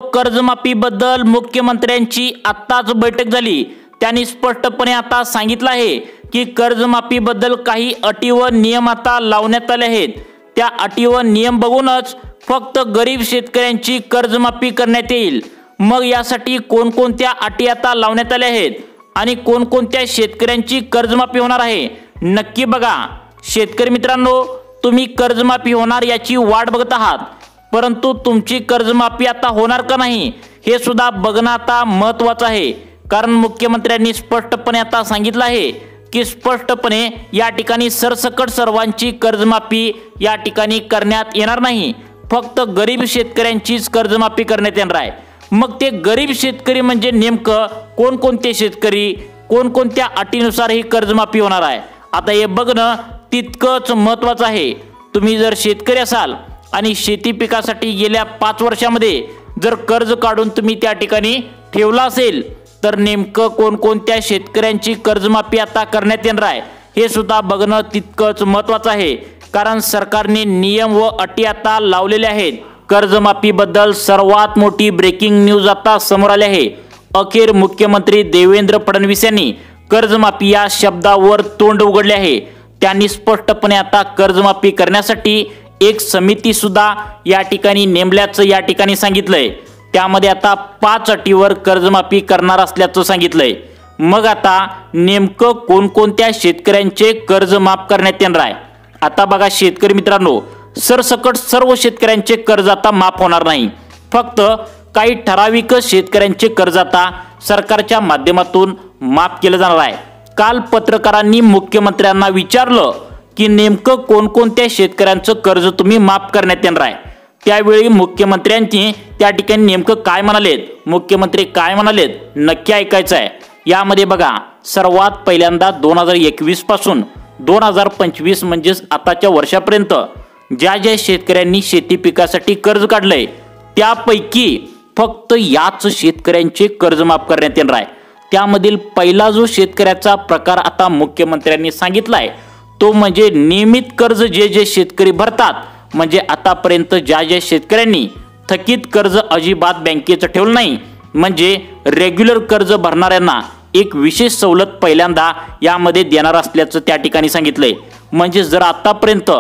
कर्जमाफीबद्दल मुख्यमंत्र्यांची आत्ताच बैठक झाली। त्यांनी स्पष्टपणे आता सांगितलं आहे की कर्जमाफीबद्दल काही अटी व नियम आता लावण्यात आले आहेत। त्या अटी व नियम बघूनच फक्त गरीब शेतकऱ्यांची कर्जमाफी करण्यात येईल। मग यासाठी कोणकोणत्या अटी आता लावण्यात आल्या आहेत आणि कोणकोणत्या शेतकऱ्यांची कर्जमाफी होणार आहे नक्की बघा। शेतकरी मित्रांनो, तुम्ही कर्जमाफी होणार याची वाट बघत आहात, परंतु तुमची कर्जमाफी आता होणार का नाही हे सुद्धा बघणं आता महत्त्वाचं आहे। कारण मुख्यमंत्र्यांनी स्पष्टपणे आता सांगितलं आहे की स्पष्टपणे या ठिकाणी सरसकट सर्वांची कर्जमाफी या ठिकाणी करण्यात येणार नाही, फक्त गरीब शेतकऱ्यांचीच कर्जमाफी करण्यात येणार आहे। मग ते गरीब शेतकरी म्हणजे नेमकं कोणकोणते शेतकरी, कोणकोणत्या अटीनुसार ही कर्जमाफी होणार आहे आता हे बघणं तितकंच महत्त्वाचं आहे। तुम्ही जर शेतकरी असाल आणि शेती पिकासाठी गेल्या 5 वर्षांमध्ये जर कर्ज काढून तुम्ही त्या ठिकाणी ठेवला असेल तर नेमकं कोणकोणत्या शेतकऱ्यांची कर्जमाफी आता करण्यात येणार आहे हे सुद्धा बघणं तितकंच महत्त्वाचं आहे। कारण सरकारने नियम व अटी आता लावलेल्या आहेत। कर्जमाफीबद्दल सर्वात मोठी ब्रेकिंग न्यूज आता समोर आली आहे। अखेर मुख्यमंत्री देवेंद्र फडणवीस यांनी कर्जमाफी या शब्दावर तोंड उघडले आहे। त्यांनी स्पष्टपणे आता कर्जमाफी करण्यासाठी एक समिती सुद्धा या ठिकाणी नेमल्याचं या ठिकाणी सांगितलंय। त्यामध्ये आता 5 अटीवर कर्जमाफी करणार असल्याचं सांगितलंय। मग आता नेमकं कोणकोणत्या शेतकऱ्यांचे कर्ज माफ करण्यात येणार आहे आता बघा। शेतकरी मित्रांनो, सरसकट सर्व शेतकऱ्यांचे कर्ज आता माफ होणार नाही, फक्त काही ठराविक शेतकऱ्यांचे कर्ज आता सरकारच्या माध्यमातून माफ केलं जाणार आहे। काल पत्रकारांनी मुख्यमंत्र्यांना विचारलं की नेमकं कोणकोणत्या शेतकऱ्यांचं कर्ज तुम्ही माफ करण्यात येणार आहे। त्यावेळी मुख्यमंत्र्यांनी त्या ठिकाणी नेमकं काय म्हणालेत, मुख्यमंत्री काय म्हणालेत नक्की ऐकायचं आहे। यामध्ये बघा, सर्वात पहिल्यांदा 2021 पासून 2025 म्हणजेच आताच्या वर्षापर्यंत ज्या ज्या शेतकऱ्यांनी शेती पिकासाठी कर्ज काढलंय त्यापैकी फक्त याच शेतकऱ्यांचे कर्ज माफ करण्यात येणार आहे। त्यामधील पहिला जो शेतकऱ्याचा प्रकार आता मुख्यमंत्र्यांनी सांगितलाय तो म्हणजे नियमित कर्ज जे जे शेतकरी भरतात, म्हणजे आतापर्यंत ज्या ज्या शेतकऱ्यांनी थकीत कर्ज अजिबात बँकेचं ठेवलं नाही, म्हणजे रेग्युलर कर्ज भरणाऱ्यांना एक विशेष सवलत पहिल्यांदा यामध्ये देणार असल्याचं त्या ठिकाणी सांगितलंय। म्हणजे जर आतापर्यंत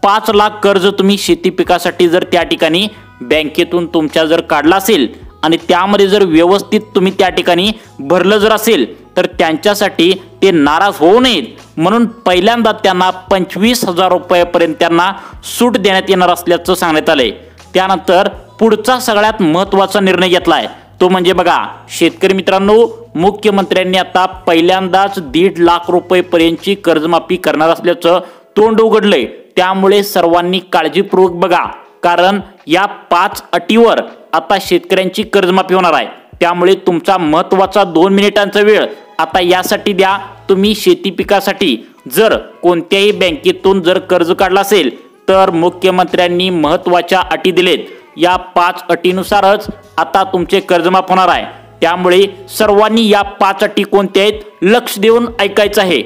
5 लाख कर्ज तुम्ही शेती पिकासाठी जर त्या ठिकाणी बँकेतून तुमच्या जर काढला असेल आणि त्यामध्ये जर व्यवस्थित तुम्ही त्या ठिकाणी भरलं जर असेल तर त्यांच्यासाठी ते नाराज होऊ नयेत म्हणून पहिल्यांदा त्यांना 25,000 रुपयापर्यंत त्यांना सूट देण्यात येणार असल्याचं सांगण्यात आलंय। त्यानंतर पुढचा सगळ्यात महत्त्वाचा निर्णय घेतलाय तो म्हणजे बघा, शेतकरी मित्रांनो, मुख्यमंत्र्यांनी आता पहिल्यांदाच 1.5 लाख रुपयेपर्यंतची कर्जमाफी करणार असल्याचं तोंड उघडलंय। त्यामुळे सर्वांनी काळजीपूर्वक बघा, कारण या 5 अटीवर आता शेतकऱ्यांची कर्जमाफी होणार आहे। त्यामुळे तुमचा महत्त्वाचा 2 मिनिटांचा वेळ आता यासाठी द्या। तुम्ही शेती पिकासाठी जर कोणत्याही बँकेतून जर कर्ज काढला असेल तर मुख्यमंत्र्यांनी महत्त्वाच्या अटी दिलेत। या 5 अटीनुसारच आता तुमचे कर्ज माफ होणार आहे। त्यामुळे सर्वांनी या 5 अटी कोणत्या आहेत लक्ष देऊन ऐकायचं आहे।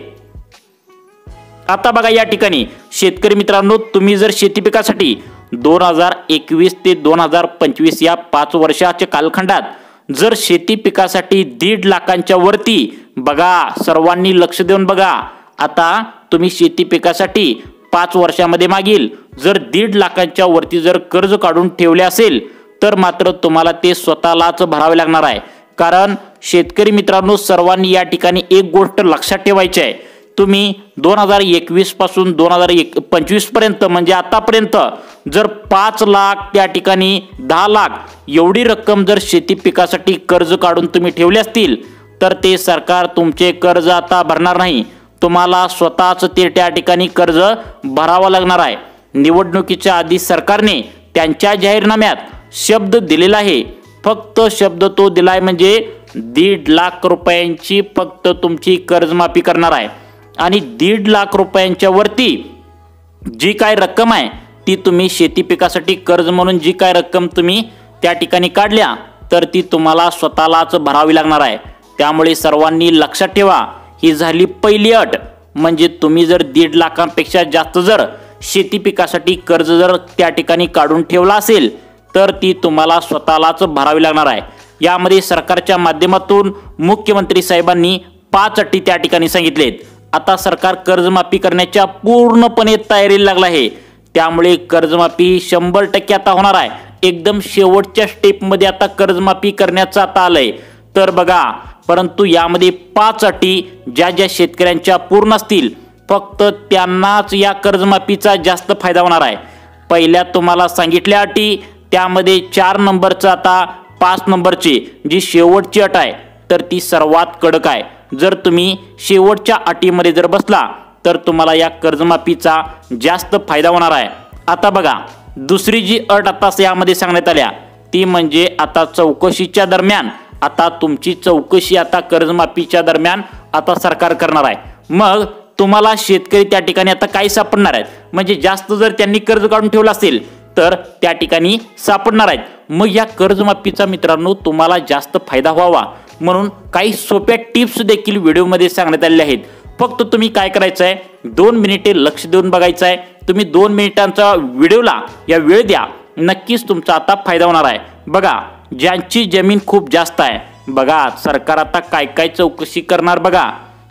आता बघा, या ठिकाणी शेतकरी मित्रांनो, तुम्ही जर शेती पिकासाठी 2021 ते 2025 या 5 वर्षाच्या कालखंडात जर शेती पिकासाठी 1.5 लाखांच्या वरती बघा, सर्वांनी लक्ष देऊन बघा, आता तुम्ही शेती पिकासाठी 5 वर्षांमध्ये मागील जर 1.5 लाखांच्या वरती जर कर्ज काढून ठेवले असेल तर मात्र तुम्हाला ते स्वतःलाच भरावे लागणार आहे। कारण शेतकरी मित्रांनो, सर्वांनी या ठिकाणी एक गोष्ट लक्षात ठेवायची आहे, तुम्ही 2021 पासून 2025 पर्यंत म्हणजे आतापर्यंत जर 5 लाख त्या ठिकाणी 10 लाख एवढी रक्कम जर शेती पिकासाठी कर्ज काढून तुम्ही ठेवले असतील तर ते सरकार तुमचे कर्ज आता भरणार नाही, तुम्हाला स्वतःच ते त्या ठिकाणी कर्ज भरावं लागणार आहे। निवडणुकीच्या आधी सरकारने त्यांच्या जाहीरनाम्यात शब्द दिलेला आहे, फक्त शब्द तो दिलाय म्हणजे 1.5 लाख रुपयांची फक्त तुमची कर्जमाफी करणार आहे आणि 1.5 लाख रुपयांच्या वरती जी काय रक्कम आहे ती तुम्ही शेती पिकासाठी कर्ज म्हणून जी काय रक्कम तुम्ही त्या ठिकाणी काढल्या तर ती तुम्हाला स्वतःलाच भरावी लागणार आहे। त्यामुळे सर्वांनी लक्षात ठेवा, ही झाली पहिली अट। म्हणजे तुम्ही जर 1.5 लाखांपेक्षा जास्त जर शेती पिकासाठी कर्ज जर त्या ठिकाणी काढून ठेवला असेल तर ती तुम्हाला स्वतःलाच भरावी लागणार आहे। यामध्ये सरकारच्या माध्यमातून मुख्यमंत्री साहेबांनी 5 अटी त्या ठिकाणी सांगितलेत। आता सरकार कर्जमाफी करण्याच्या पूर्णपणे तयारीला लागलं आहे, त्यामुळे कर्जमाफी 100% आता होणार आहे। एकदम शेवटच्या स्टेपमध्ये आता कर्जमाफी करण्याचं आता आलंय। तर बघा, परंतु यामध्ये 5 अटी ज्या ज्या शेतकऱ्यांच्या पूर्ण असतील फक्त त्यांनाच या कर्जमाफीचा जास्त फायदा होणार आहे। पहिल्या तुम्हाला सांगितल्या अटी, त्यामध्ये 4 नंबरचं आता 5 नंबरची जी शेवटची अट आहे तर ती सर्वात कडक आहे। जर तुम्ही शेवटच्या अटीमध्ये जर बसला तर तुम्हाला या कर्जमाफीचा जास्त फायदा होणार आहे। आता बघा, दुसरी जी अट आता यामध्ये सांगण्यात आल्या ती म्हणजे आता चौकशीच्या दरम्यान, आता तुमची चौकशी आता कर्जमाफीच्या दरम्यान आता सरकार करणार आहे। मग तुम्हाला शेतकरी त्या ठिकाणी आता काय सापडणार आहेत, म्हणजे जास्त जर त्यांनी कर्ज काढून ठेवलं असेल तर त्या ठिकाणी सापडणार आहेत। मग या कर्जमाफीचा मित्रांनो तुम्हाला जास्त फायदा व्हावा म्हणून काही सोप्या टिप्स देखील व्हिडिओमध्ये सांगण्यात आलेल्या आहेत। फक्त तुम्ही काय करायचं आहे, 2 मिनिटे लक्ष देऊन बघायचं आहे। तुम्ही 2 मिनिटांचा व्हिडिओला या वेळ द्या, नक्कीच तुमचा आता फायदा होणार आहे। बघा, ज्यांची जमीन खूप जास्त आहे, बघा सरकार आता काय काय चौकशी करणार। बघा,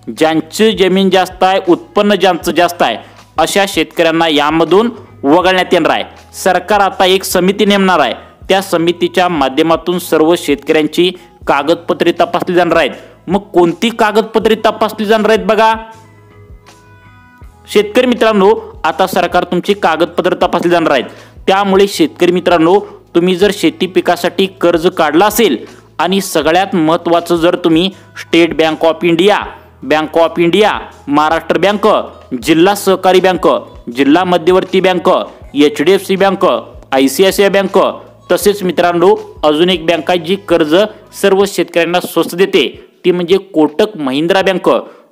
ज्यांची जमीन जास्त आहे, उत्पन्न ज्यांचं जास्त आहे, अशा शेतकऱ्यांना यामधून वगळण्यात येणार आहे। सरकार आता एक समिती नेमणार आहे, त्या समितीच्या माध्यमातून सर्व शेतकऱ्यांची कागदपत्रे तपासली जाणार आहेत। मग कोणती कागदपत्रे तपासली जाणार आहेत? बघा शेतकरी मित्रांनो, आता सरकार तुमची कागदपत्रे तपासली जाणार आहेत। त्यामुळे शेतकरी मित्रांनो, तुम्ही जर शेती पिकासाठी कर्ज काढला असेल आणि सगळ्यात महत्त्वाचं जर तुम्ही state bank of India, bank of India, Maharashtra bank, जिल्हा सहकारी बँक, जिल्हा मध्यवर्ती bank, HDFC bank, ICICI bank, तसेच मित्रांनो अजून एक बँक आहे जी कर्ज सर्व शेतकऱ्यांना स्वस्त देते, ती म्हणजे कोटक महिंद्रा बँक।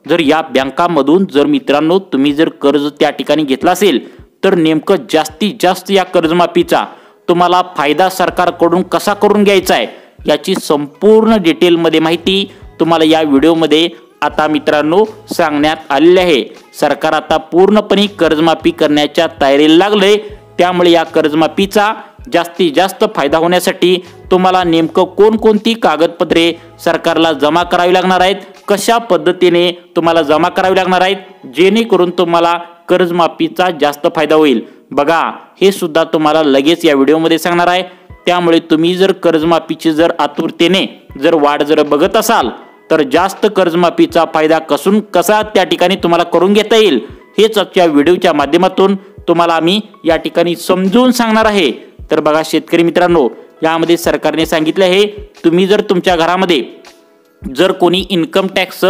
जर या बँकामधून जर मित्रांनो तुम्ही जर कर्ज त्या ठिकाणी घेतला असेल तर नेमकं जास्तीत जास्त या कर्जमाफीचा तुम्हाला फायदा सरकारकडून कसा करून घ्यायचा आहे याची संपूर्ण डिटेलमध्ये माहिती तुम्हाला या व्हिडिओमध्ये आता मित्रांनो सांगण्यात आलेले आहे। सरकार आता पूर्णपणे कर्जमाफी करण्याच्या तयारीला लागले, त्यामुळे या कर्जमाफीचा जास्तीत जास्त फायदा होण्यासाठी तुम्हाला नेमकं कोणकोणती कागदपत्रे सरकारला जमा करावी लागणार आहेत, कशा पद्धतीने तुम्हाला जमा करावी लागणार आहेत, जेणेकरून तुम्हाला कर्जमाफीचा जास्त फायदा होईल। बघा, हे सुद्धा तुम्हाला लगेच या व्हिडिओमध्ये सांगणार आहे। त्यामुळे तुम्ही जर कर्जमाफीची जर आतुरतेने जर वाट जर बघत असाल तर जास्त कर्जमाफीचा फायदा कसा त्या ठिकाणी तुम्हाला करून घेता येईल हेच आजच्या व्हिडिओच्या माध्यमातून तुम्हाला आम्ही या ठिकाणी समजून सांगणार आहे। तर बघा शेतकरी मित्रांनो, यामध्ये सरकारने सांगितले आहे, तुम्ही जर तुमच्या घरामध्ये जर कोणी इन्कम टॅक्स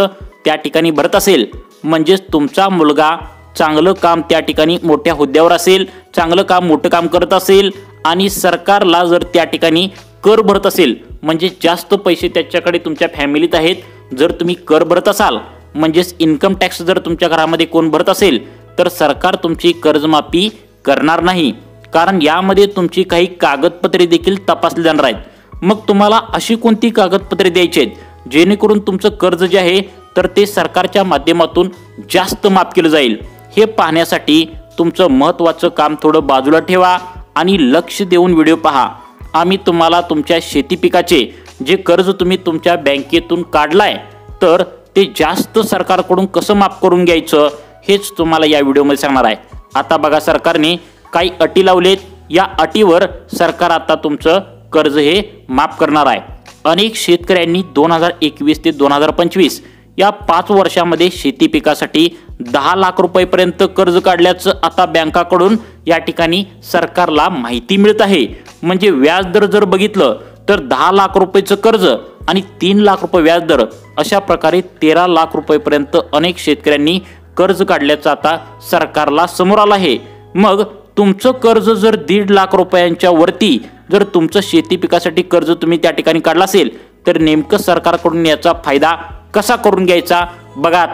त्या ठिकाणी भरत असेल, म्हणजेच तुमचा मुलगा चांगलं काम त्या ठिकाणी मोठ्या हुद्द्यावर असेल, चांगलं काम मोठं काम करत असेल आणि सरकारला जर त्या ठिकाणी कर भरत असेल, म्हणजे जास्त पैसे त्याच्याकडे तुमच्या फॅमिलीत आहेत, जर तुम्ही कर भरत असाल म्हणजेच इन्कम टॅक्स जर तुमच्या घरामध्ये कोण भरत असेल तर सरकार तुमची कर्जमाफी करणार नाही, कारण यामध्ये तुमची काही कागदपत्रे देखील तपासली जाणार आहेत। मग तुम्हाला अशी कोणती कागदपत्रे द्यायची आहेत जेणेकरून तुमचं कर्ज जे आहे तर ते सरकारच्या माध्यमातून जास्त माफ केलं जाईल, हे पाहण्यासाठी तुमचं महत्त्वाचं काम थोडं बाजूला ठेवा आणि लक्ष देऊन व्हिडिओ पहा। आम्ही तुम्हाला तुमच्या शेती पिकाचे जे कर्ज तुम्ही तुमच्या बँकेतून काढलाय तर ते जास्त सरकारकडून कसं माफ करून घ्यायचं हेच तुम्हाला या व्हिडिओमध्ये सांगणार आहे। आता बघा, सरकारने काही अटी लावलेत, या अटीवर सरकार आता तुमचं कर्ज हे माफ करणार आहे। अनेक शेतकऱ्यांनी 2021 ते 2025 या 5 वर्षामध्ये शेती पिकासाठी 10 लाख रुपयेपर्यंत कर्ज काढल्याचं आता बँकाकडून या ठिकाणी सरकारला माहिती मिळत आहे। म्हणजे व्याजदर जर बघितलं तर 10 लाख रुपयाचं कर्ज आणि 3 लाख रुपये व्याजदर, अशा प्रकारे 13 लाख रुपयेपर्यंत अनेक शेतकऱ्यांनी कर्ज काढल्याचं आता सरकारला समोर आलं आहे। मग तुमचं कर्ज जर 1.5 लाख रुपयांच्या वरती जर तुमचं शेती पिकासाठी कर्ज तुम्ही त्या ठिकाणी काढला असेल तर नेमकं सरकारकडून याचा फायदा कसा करून घ्यायचा बघा।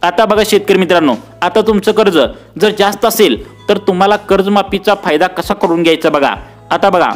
आता बघा शेतकरी मित्रांनो, आता तुमचं कर्ज जर जास्त असेल तर तुम्हाला कर्जमाफीचा फायदा कसा करून घ्यायचा बघा। आता बघा,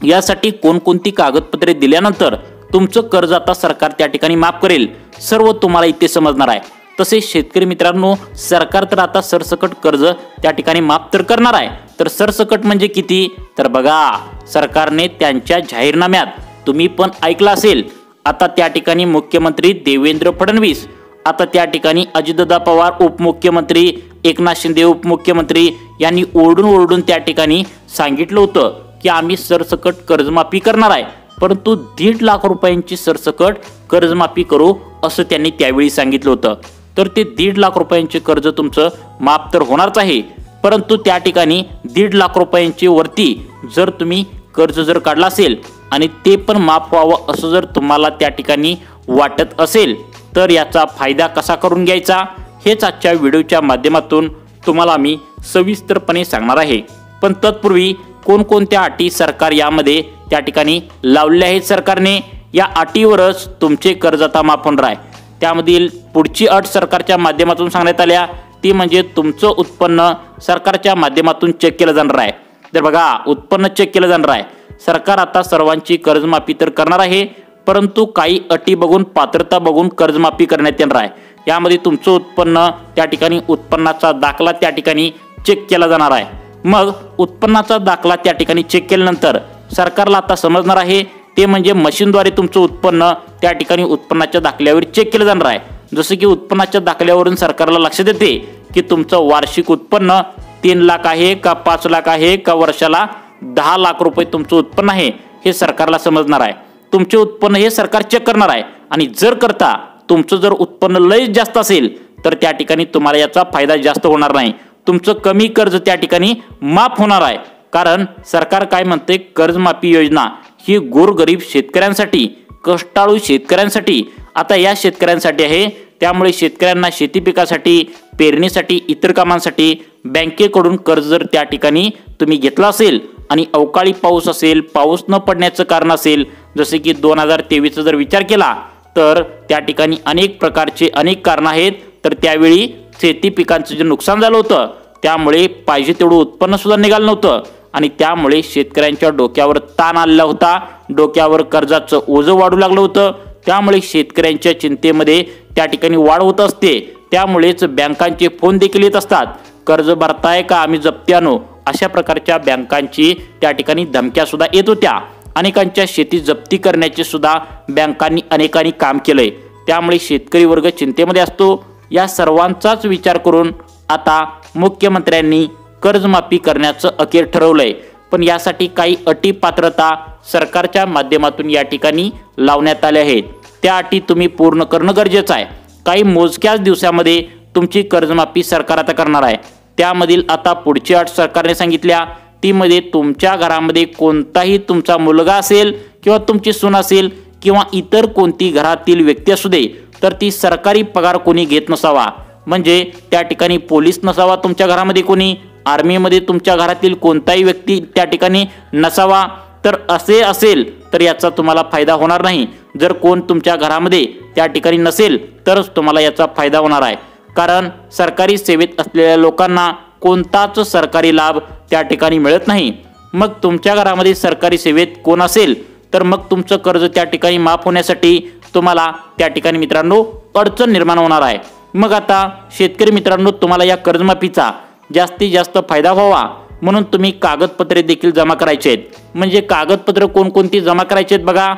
यासाठी कोणकोणती कागदपत्रे दिल्यानंतर तुमचं कर्ज आता सरकार त्या ठिकाणी माफ करेल सर्व तुम्हाला इथे समजणार आहे। तसेच शेतकरी मित्रांनो, सरकार तर आता सरसकट कर्ज त्या ठिकाणी माफ तर करणार आहे. तर सरसकट म्हणजे किती? तर बघा, सरकारने त्यांच्या जाहीरनाम्यात तुम्ही पण ऐकलं असेल, आता त्या ठिकाणी मुख्यमंत्री देवेंद्र फडणवीस, आता त्या ठिकाणी अजितदादा पवार उपमुख्यमंत्री, एकनाथ शिंदे उपमुख्यमंत्री यांनी ओरडून त्या ठिकाणी सांगितलं होतं की आम्ही सरसकट कर्जमाफी करणार आहे, परंतु 1.5 लाख रुपयांची सरसकट कर्जमाफी करू असं त्यांनी त्यावेळी सांगितलं होतं. तर ते 1.5 लाख रुपयांचे कर्ज तुमचं माफ तर होणारच आहे, परंतु त्या ठिकाणी 1.5 लाख रुपयांची वरती जर तुम्ही कर्ज जर काढला असेल आणि ते पण माफ व्हावं असं जर तुम्हाला त्या ठिकाणी वाटत असेल, तर याचा फायदा कसा करून घ्यायचा हेच आजच्या व्हिडिओच्या माध्यमातून तुम्हाला मी सविस्तरपणे सांगणार आहे. पण तत्पूर्वी कोणकोणत्या अटी सरकार यामध्ये त्या ठिकाणी लावलेल्या आहेत सरकारने, या अटीवरच तुमचे कर्ज आता माफ होणार आहे. त्यामधील पुढची अट सरकारच्या माध्यमातून सांगण्यात आल्या ती म्हणजे तुमचं उत्पन्न सरकारच्या माध्यमातून चेक केलं जाणार आहे. तर बघा, उत्पन्न चेक केलं जाणार आहे. सरकार आता सर्वांची कर्जमाफी तर करणार आहे, परंतु काही अटी बघून, पात्रता बघून कर्जमाफी करण्यात येणार आहे. यामध्ये तुमचं उत्पन्न त्या ठिकाणी, उत्पन्नाचा दाखला त्या ठिकाणी चेक केला जाणार आहे. मग उत्पन्नाचा दाखला त्या ठिकाणी चेक केल्यानंतर सरकारला आता समजणार आहे ते म्हणजे मशीनद्वारे तुमचं उत्पन्न त्या ठिकाणी उत्पन्नाच्या दाखल्यावर चेक केलं जाणार आहे. जसं की उत्पन्नाच्या दाखल्यावरून सरकारला लक्षात येते की तुमचं वार्षिक उत्पन्न 3 लाख आहे का 5 लाख आहे का वर्षाला 10 लाख रुपये तुमचं उत्पन्न आहे, हे सरकारला समजणार आहे. तुमचे उत्पन्न हे सरकार चेक करणार आहे आणि जर करता तुमचं जर उत्पन्न लय जास्त असेल तर त्या ठिकाणी तुम्हाला याचा फायदा जास्त होणार नाही. तुमचं कमी कर्ज त्या ठिकाणी माफ होणार आहे. कारण सरकार काय म्हणते, कर्जमाफी योजना ही गोरगरीब शेतकऱ्यांसाठी, कष्टाळू शेतकऱ्यांसाठी, आता या शेतकऱ्यांसाठी आहे. त्यामुळे शेतकऱ्यांना शेती पिकासाठी, पेरणीसाठी, इतर कामांसाठी बँकेकडून कर्ज जर त्या ठिकाणी तुम्ही घेतला असेल आणि अवकाळी पाऊस असेल, पाऊस न पडण्याचं कारण असेल, जसे की 2023चा जर विचार केला तर त्या ठिकाणी अनेक प्रकारचे अनेक कारणं आहेत. तर त्यावेळी शेती पिकांचं जे नुकसान झालं होतं त्यामुळे पाहिजे तेवढं उत्पन्न सुद्धा निघालं नव्हतं आणि त्यामुळे शेतकऱ्यांच्या डोक्यावर ताण आलेला होता, डोक्यावर कर्जाचं ओझं वाढू लागलं होतं. त्यामुळे शेतकऱ्यांच्या चिंतेमध्ये त्या ठिकाणी वाढ होत असते. त्यामुळेच बँकांचे फोन देखील येत असतात, कर्ज भरताय का आम्ही जप्ती आणू, अशा प्रकारच्या बँकांची त्या ठिकाणी धमक्या सुद्धा येत होत्या. अनेकांच्या शेती जप्ती करण्याचे सुद्धा बँकांनी अनेकांनी काम केलंय. त्यामुळे शेतकरी वर्ग चिंतेमध्ये असतो. या सर्वांचाच विचार करून आता मुख्यमंत्र्यांनी कर्जमाफी करण्याचं अखेर ठरवलंय. पण यासाठी काही अटी, पात्रता सरकारच्या माध्यमातून या ठिकाणी लावण्यात आल्या आहेत. त्या अटी तुम्ही पूर्ण करणं गरजेचं आहे. काही मोजक्याच दिवसामध्ये तुमची कर्जमाफी सरकार आता करणार आहे. त्यामधील आता पुढची अट सरकारने सांगितल्या ती मध्ये तुमच्या घरामध्ये कोणताही तुमचा मुलगा असेल किंवा तुमची सून असेल किंवा इतर कोणती घरातील व्यक्ती असू दे, तर ती सरकारी पगार कोणी घेत नसावा. म्हणजे त्या ठिकाणी पोलीस नसावा तुमच्या घरामध्ये, कोणी आर्मीमध्ये तुमच्या घरातील कोणताही व्यक्ती त्या ठिकाणी नसावा. तर असे असेल तर याचा तुम्हाला फायदा होणार नाही. जर कोण तुमच्या घरामध्ये त्या ठिकाणी नसेल तरच तुम्हाला याचा फायदा होणार आहे. कारण सरकारी सेवेत असलेल्या लोकांना कोणताच सरकारी लाभ त्या ठिकाणी मिळत नाही. मग तुमच्या घरामध्ये सरकारी सेवेत कोण असेल तर मग तुमचं कर्ज त्या ठिकाणी माफ होण्यासाठी तुम्हाला त्या ठिकाणी मित्रांनो अडचण निर्माण होणार आहे. मग आता शेतकरी मित्रांनो, तुम्हाला या कर्जमाफीचा जास्तीत जास्त फायदा व्हावा म्हणून तुम्ही कागदपत्रे देखील जमा करायचे आहेत. म्हणजे कागदपत्र कोणकोणती जमा करायची आहेत बघा.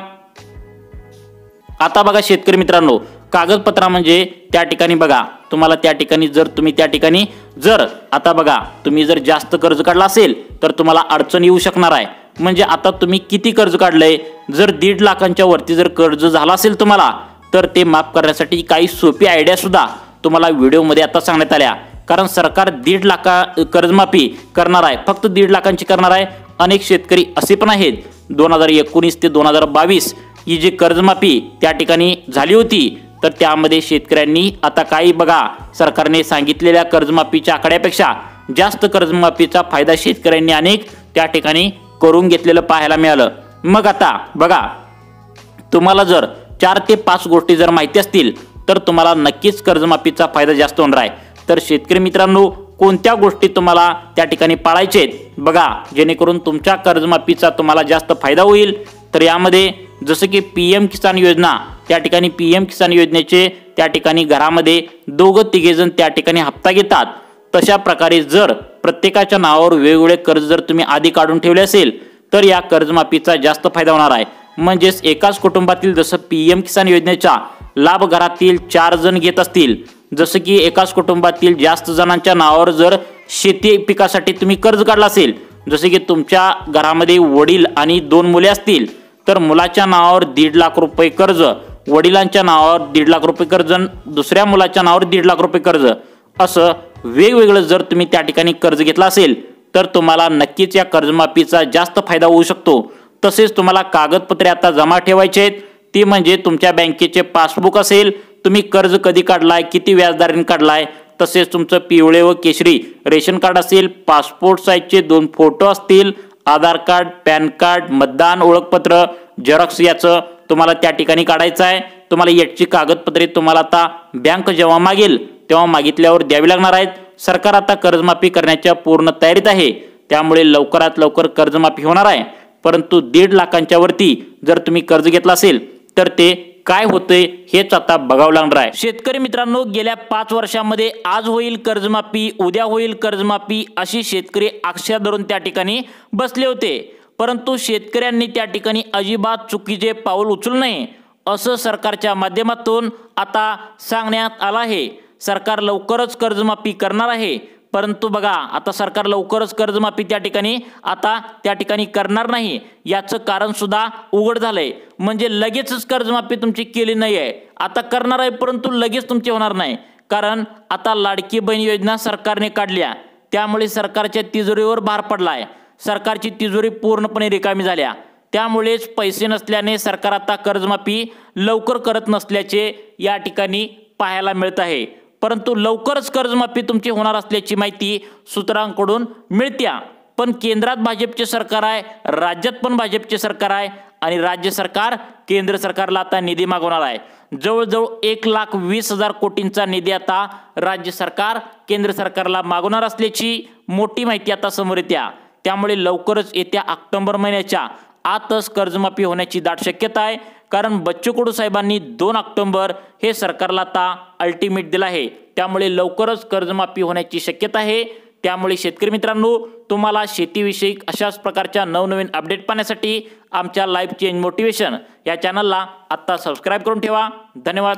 आता बघा शेतकरी मित्रांनो, कागदपत्र म्हणजे त्या ठिकाणी बघा, तुम्हाला त्या ठिकाणी जर तुम्ही त्या ठिकाणी जर आता बघा तुम्ही जर जास्त कर्ज काढला असेल तर तुम्हाला अडचण येऊ शकणार आहे. म्हणजे आता तुम्ही किती कर्ज काढलंय, जर 1.5 लाखांच्या वरती जर कर्ज झाला असेल तुम्हाला, तर ते माफ करण्यासाठी काही सोपी आयडिया सुद्धा तुम्हाला व्हिडिओमध्ये आता सांगण्यात आल्या. कारण सरकार 1.5 लाख कर्जमाफी करणार आहे, फक्त 1.5 लाखांची करणार आहे. अनेक शेतकरी असे पण आहेत 2019 ते 2022 ही जी कर्जमाफी त्या ठिकाणी झाली होती, तर त्यामध्ये शेतकऱ्यांनी आता काही बघा सरकारने सांगितलेल्या कर्जमाफीच्या आकड्यापेक्षा जास्त कर्जमाफीचा फायदा शेतकऱ्यांनी अनेक त्या ठिकाणी करून घेतलेलं पाहायला मिळालं. मग आता बघा, तुम्हाला जर 4 ते 5 गोष्टी जर माहिती असतील तर तुम्हाला नक्कीच कर्जमाफीचा फायदा जास्त होणार आहे. तर शेतकरी मित्रांनो, कोणत्या गोष्टी तुम्हाला त्या ठिकाणी पाळायच्या आहेत बघा, जेणेकरून तुमच्या कर्जमाफीचा तुम्हाला जास्त फायदा होईल. तर यामध्ये जसं की PM किसान योजना, त्या ठिकाणी PM किसान योजनेचे त्या ठिकाणी घरामध्ये दोघं तिघेजण त्या ठिकाणी हप्ता घेतात, तशा प्रकारे जर प्रत्येकाच्या नावावर वेगवेगळे कर्ज जर तुम्ही आधी काढून ठेवले असेल तर या कर्जमाफीचा जास्त फायदा होणार आहे। म्हणजेच एकाच कुटुंबातील जसं PM किसान योजनेचा लाभ घरातील 4 जण घेत असतील, जसं की एकाच कुटुंबातील जास्त जणांच्या नावावर जर शेती पिकासाठी तुम्ही कर्ज काढला असेल, जसे की तुमच्या घरामध्ये वडील आणि 2 मुले असतील तर मुलाच्या नावावर 1.5 लाख रुपये कर्ज, वडिलांच्या नावावर 1.5 लाख रुपये कर्ज, दुसऱ्या मुलाच्या नावावर 1.5 लाख रुपये कर्ज, असं वेगवेगळं जर तुम्ही त्या ठिकाणी कर्ज घेतला असेल तर तुम्हाला नक्कीच या कर्जमाफीचा जास्त फायदा होऊ शकतो। तसेच तुम्हाला कागदपत्रे आता जमा ठेवायचे आहेत, ती म्हणजे तुमच्या बँकेचे पासबुक असेल, तुम्ही कर्ज कधी काढलाय, किती व्याजदराने काढलाय, तसेच तुमचं पिवळे व केशरी रेशन कार्ड असेल, पासपोर्ट साईजचे 2 फोटो असतील, आधार कार्ड, पॅन कार्ड, मतदान ओळखपत्र, झेरॉक्स याचं तुम्हाला त्या ठिकाणी काढायचं आहे। तुम्हाला याची कागदपत्रे तुम्हाला आता बँक जेव्हा मागेल तेव्हा मागितल्यावर द्यावी लागणार आहेत। सरकार आता कर्जमाफी करण्याच्या पूर्ण तयारीत आहे, त्यामुळे लवकरात लवकर कर्जमाफी होणार आहे। परंतु 1.5 लाखांच्या वरती जर तुम्ही कर्ज घेतला असेल तर ते काय होते हेच आता बघावं लागणार आहे। शेतकरी मित्रांनो, गेल्या 5 वर्षांमध्ये आज होईल कर्जमाफी, उद्या होईल कर्जमाफी अशी शेतकरी आशा धरून त्या ठिकाणी बसले होते, परंतु शेतकऱ्यांनी त्या ठिकाणी अजिबात चुकीचे पाऊल उचलू नये असं सरकारच्या माध्यमातून आता सांगण्यात आलं आहे। सरकार लवकरच कर्जमाफी करणार आहे, परंतु बघा आता सरकार लवकरच कर्जमाफी त्या ठिकाणी करणार नाही, याचं कारण सुद्धा उघड झालंय। म्हणजे लगेचच कर्जमाफी तुमची केली नाही आहे, आता करणार आहे परंतु लगेच तुमची होणार नाही, कारण आता लाडकी बहीण योजना सरकारने काढल्या, त्यामुळे सरकारच्या तिजोरीवर भार पडलाय, सरकारची तिजोरी पूर्णपणे रिकामी झाल्या, त्यामुळेच पैसे नसल्याने सरकार आता कर्जमाफी लवकर करत नसल्याचे या ठिकाणी पाहायला मिळत आहे। परंतु लवकरच कर्जमाफी तुमची होणार असल्याची माहिती सूत्रांकडून मिळते। पण केंद्रात भाजपचे सरकार आहे, राज्यात पण भाजपचे सरकार आहे आणि राज्य सरकार केंद्र सरकारला आता निधी मागवणार आहे। जवळजवळ 1,20,000 कोटींचा निधी आता राज्य सरकार केंद्र सरकारला मागवणार असल्याची मोठी माहिती आता समोर येते। त्यामुळे लवकरच येत्या ऑक्टोबर महिन्याच्या आतच कर्जमाफी होण्याची दाट शक्यता आहे, कारण बच्चू कडू साहेबांनी 2 ऑक्टोबर हे सरकारला आता अल्टिमेट दिलं आहे, त्यामुळे लवकरच कर्जमाफी होण्याची शक्यता आहे। त्यामुळे शेतकरी मित्रांनो, तुम्हाला शेतीविषयी अशाच प्रकारच्या नवनवीन अपडेट पाहण्यासाठी आमच्या लाईव्ह चेंज मोटिवेशन या चॅनलला आता सबस्क्राईब करून ठेवा। धन्यवाद।